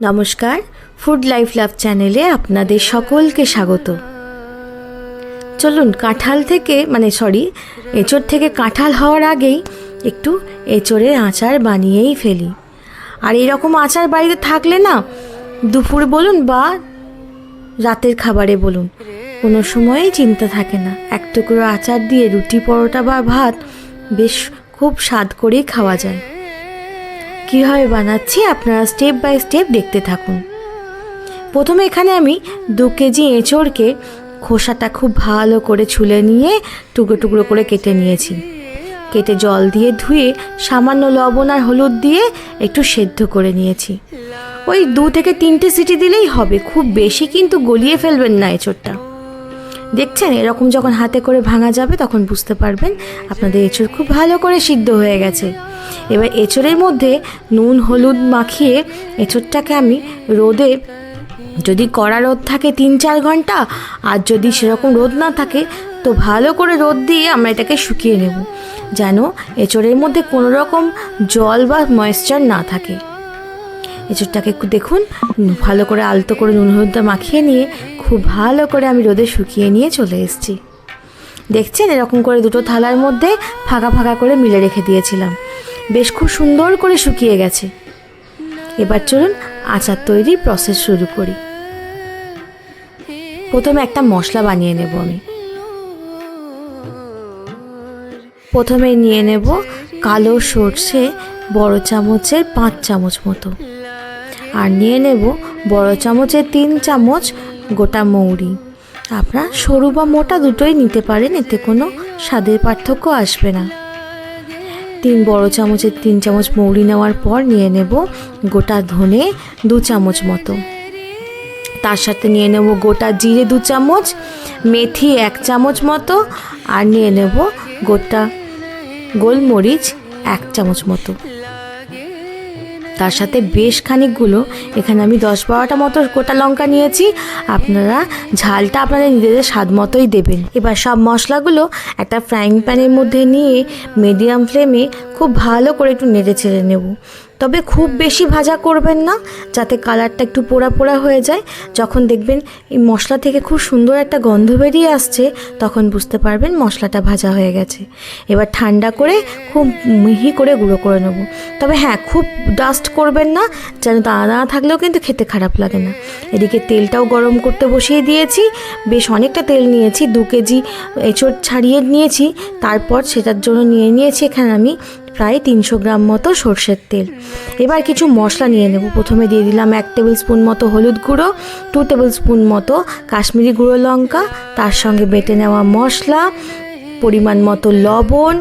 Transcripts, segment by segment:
নমস্কার, food life love চ্যানেলে আপনাদের সকলকে স্বাগত। চলুন এঁচোড় থেকে কাঁঠাল হওয়ার আগেই একটু এঁচোড়ের আচার বানিয়েই ফেলি। আর এরকম আচার বাড়িতে থাকলে না, দুপুর বলুন বা রাতের খাবারে বলুন, কোনো সময়ই চিন্তা থাকে না। এক টুকরো আচার দিয়ে রুটি, পরোটা বা ভাত বেশ খুব স্বাদ করেই খাওয়া যায়। কীভাবে বানাচ্ছি আপনারা স্টেপ বাই স্টেপ দেখতে থাকুন। প্রথমে এখানে আমি 2 কেজি এঁচোড়কে খোসাটা খুব ভালো করে ছুলে নিয়ে টুকরো টুকরো করে কেটে নিয়েছি। কেটে জল দিয়ে ধুয়ে সামান্য লবণ আর হলুদ দিয়ে একটু সেদ্ধ করে নিয়েছি। ওই 2 থেকে 3টে সিটি দিলেই হবে, খুব বেশি কিন্তু গলিয়ে ফেলবেন না এঁচোড়টা। দেখছেন, এরকম যখন হাতে করে ভাঙা যাবে তখন বুঝতে পারবেন আপনাদের এঁচোড় খুব ভালো করে সিদ্ধ হয়ে গেছে। এবার এঁচোড়ের মধ্যে নুন হলুদ মাখিয়ে এঁচোড়টাকে আমি রোদে, যদি কড়া রোদ থাকে 3-4 ঘন্টা, আর যদি সেরকম রোদ না থাকে তো ভালো করে রোদ দিয়ে আমরা এটাকে শুকিয়ে নেব, যেন এঁচোড়ের মধ্যে কোনো রকম জল বা ময়েশ্চার না থাকে। এঁচোড়টাকে একটু দেখুন, ভালো করে আলতো করে নুন হলুদটা মাখিয়ে নিয়ে খুব ভালো করে আমি রোদে শুকিয়ে নিয়ে চলে এসেছি। দেখছেন, এরকম করে 2টো থালার মধ্যে ফাঁকা ফাঁকা করে মিলে রেখে দিয়েছিলাম। বেশ খুব সুন্দর করে শুকিয়ে গেছে। এবার চলুন আচার তৈরির প্রসেস শুরু করি। প্রথমে একটা মশলা বানিয়ে নেব আমি। প্রথমে নিয়ে নেব কালো সর্ষে বড় চামচের 5 চামচ মতো, আর নিয়ে নেব বড় চামচের 3 চামচ গোটা মৌরি। আপনারা সরু বা মোটা দুটোই নিতে পারেন, এতে কোনো স্বাদের পার্থক্য আসবে না। 3 বড় চামচের 3 চামচ মৌরি নেওয়ার পর নিয়ে নেব গোটা ধনে 2 চামচ মতো। তার সাথে নিয়ে নেব গোটা জিরে 2 চামচ, মেথি 1 চামচ মতো, আর নিয়ে নেব গোটা গোলমরিচ 1 চামচ মতো। তার সাথে বেশ খানিকগুলো, এখানে আমি 10-12টা মতো গোটা লঙ্কা নিয়েছি। আপনারা ঝালটা আপনাদের নিজেদের স্বাদ মতোই দেবেন। এবার সব মশলাগুলো একটা ফ্রাইং প্যানের মধ্যে নিয়ে মিডিয়াম ফ্লেমে খুব ভালো করে একটু নেড়ে চেড়ে নেব। তবে খুব বেশি ভাজা করবেন না, যাতে কালারটা একটু পোড়া পোড়া হয়ে যায়। যখন দেখবেন এই মশলা থেকে খুব সুন্দর একটা গন্ধ বেরিয়ে আসছে, তখন বুঝতে পারবেন মশলাটা ভাজা হয়ে গেছে। এবার ঠান্ডা করে খুব মিহি করে গুঁড়ো করে নেব। তবে হ্যাঁ, খুব ডাস্ট করবেন না, যেন দানা দানা থাকলেও কিন্তু খেতে খারাপ লাগে না। এদিকে তেলটাও গরম করতে বসিয়ে দিয়েছি। বেশ অনেকটা তেল নিয়েছি, 2 কেজি এঁচোড় ছাড়িয়ে নিয়েছি। তারপর সেটার জন্য নিয়ে নিয়েছি এখানে আমি প্রায় 300 গ্রাম মতো সর্ষের তেল। এবার কিছু মশলা নিয়ে নেব। প্রথমে দিয়ে দিলাম 1 টেবিল স্পুন মতো হলুদ গুঁড়ো, 2 টেবিল স্পুন মতো কাশ্মীরি গুঁড়ো লঙ্কা, তার সঙ্গে বেটে নেওয়া মশলা, পরিমাণ মতো লবণ,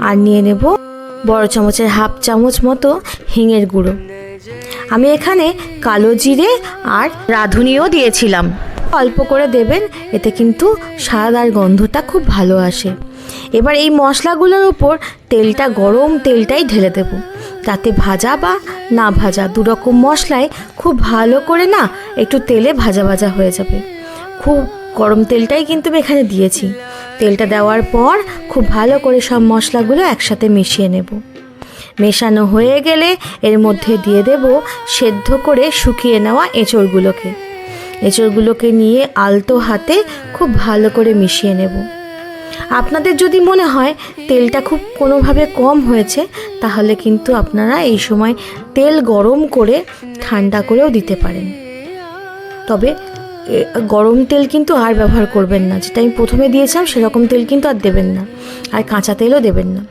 আর নিয়ে নেব বড় চামচের 1/2 চামচ মতো হিঙের গুঁড়ো। আমি এখানে কালো জিরে আর রাঁধুনিও দিয়েছিলাম। অল্প করে দেবেন, এতে কিন্তু স্বাদ আর গন্ধটা খুব ভালো আসে। এবার এই মশলাগুলোর উপর গরম তেলটাই ঢেলে দেব, তাতে ভাজা বা না ভাজা 2 রকম মশলাই খুব ভালো করে না একটু তেলে ভাজা ভাজা হয়ে যাবে। খুব গরম তেলটাই কিন্তু আমি এখানে দিয়েছি। তেলটা দেওয়ার পর খুব ভালো করে সব মশলাগুলো একসাথে মিশিয়ে নেব। মেশানো হয়ে গেলে এর মধ্যে দিয়ে দেব সেদ্ধ করে শুকিয়ে নেওয়া এঁচোড়গুলোকে নিয়ে আলতো হাতে খুব ভালো করে মিশিয়ে নেব। আপনাদের যদি মনে হয় তেলটা খুব কোনোভাবে কম হয়েছে, তাহলে কিন্তু আপনারা এই সময় তেল গরম করে ঠান্ডা করেও দিতে পারেন। তবে গরম তেল কিন্তু আর ব্যবহার করবেন না, যেটা আমি প্রথমে দিয়েছিলাম সেরকম তেল কিন্তু আর দেবেন না, আর কাঁচা তেলও দেবেন না।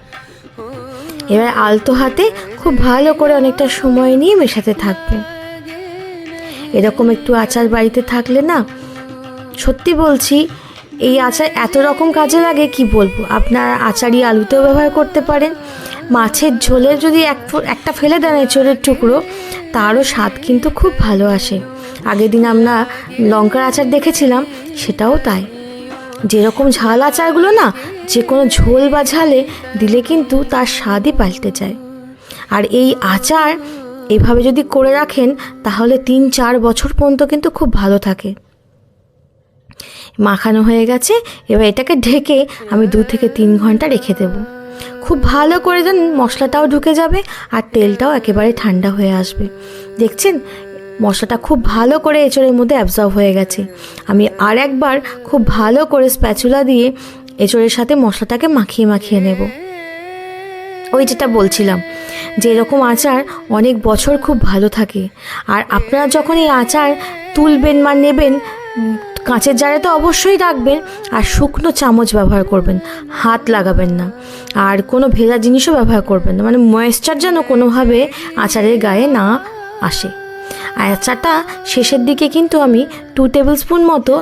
এবার আলতো হাতে খুব ভালো করে অনেকটা সময় নিয়ে মেশাতে থাকবেন। এরকম একটু আচার বাড়িতে থাকলে না, সত্যি বলছি, এই আচার এত রকম কাজে লাগে কি বলবো। আপনার আচারি আলুতেও ব্যবহার করতে পারেন। মাছের ঝোলে যদি একটা ফেলে দেন এঁচোড়ের টুকরো, তারও স্বাদ কিন্তু খুব ভালো আসে। আগের দিন আমরা লঙ্কার আচার দেখেছিলাম, সেটাও তাই। যেরকম ঝাল আচারগুলো না, যে কোনো ঝোল বা ঝালে দিলে কিন্তু তার স্বাদই পাল্টে যায়। আর এই আচার এভাবে যদি করে রাখেন, তাহলে 3-4 বছর পর্যন্ত কিন্তু খুব ভালো থাকে। মাখানো হয়ে গেছে। এবার এটাকে ঢেকে আমি 2 থেকে 3 ঘন্টা রেখে দেব। খুব ভালো করে যেন মশলাটাও ঢুকে যাবে আর তেলটাও একেবারে ঠান্ডা হয়ে আসবে। দেখছেন মশলাটা খুব ভালো করে এঁচোড়ের মধ্যে অ্যাবজর্ব হয়ে গেছে। আমি আর একবার খুব ভালো করে স্প্যাচুলা দিয়ে এঁচোড়ের সাথে মশলাটাকে মাখিয়ে মাখিয়ে নেব। ওই যেটা বলছিলাম যে এরকম আচার অনেক বছর খুব ভালো থাকে। আর আপনারা যখন এই আচার তুলবেন বা নেবেন, কাঁচের জারে তো অবশ্যই রাখবেন, আর শুকনো চামচ ব্যবহার করবেন, হাত লাগাবেন না, আর কোনো ভেজা জিনিসও ব্যবহার করবেন না, মানে ময়েশ্চার যেন কোনোভাবে আচারের গায়ে না আসে। আর আচারটা শেষের দিকে কিন্তু আমি 2 টেবিল স্পুন মতো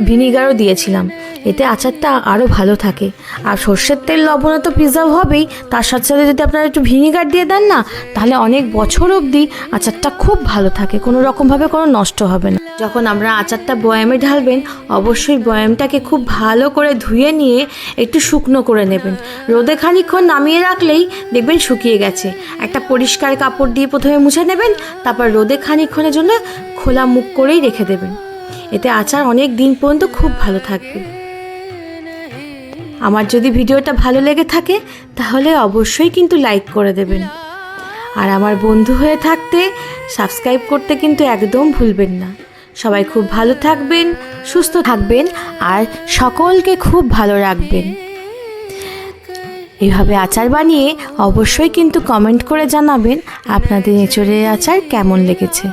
ভিনিগারও দিয়েছিলাম, এতে আচারটা আরও ভালো থাকে। আর সর্ষের তেল লবণে তো প্রিজার্ভ হবেই, তার সাথে সাথে যদি আপনারা একটু ভিনিগার দিয়ে দেন না, তাহলে অনেক বছর অবধি আচারটা খুব ভালো থাকে, কোনো রকমভাবে কোনো নষ্ট হবে না। যখন আমরা আচারটা বয়ামে ঢালবেন, অবশ্যই বয়ামটাকে খুব ভালো করে ধুয়ে নিয়ে একটু শুকনো করে নেবেন। রোদে খানিকক্ষণ নামিয়ে রাখলেই দেখবেন শুকিয়ে গেছে। একটা পরিষ্কার কাপড় দিয়ে প্রথমে মুছে নেবেন, তারপর রোদে খানিকক্ষণের জন্য খোলা মুখ করেই রেখে দেবেন। এতে আচার অনেক দিন পর্যন্ত খুব ভালো থাকবে। আমার যদি ভিডিওটা ভালো লেগে থাকে তাহলে অবশ্যই কিন্তু লাইক করে দেবেন, আর আমার বন্ধু হয়ে থাকতে সাবস্ক্রাইব করতে কিন্তু একদম ভুলবেন না। সবাই খুব ভালো থাকবেন, সুস্থ থাকবেন, আর সকলকে খুব ভালো রাখবেন। এভাবে আচার বানিয়ে অবশ্যই কিন্তু কমেন্ট করে জানাবেন আপনাদের এঁচোড়ের আচার কেমন লেগেছে।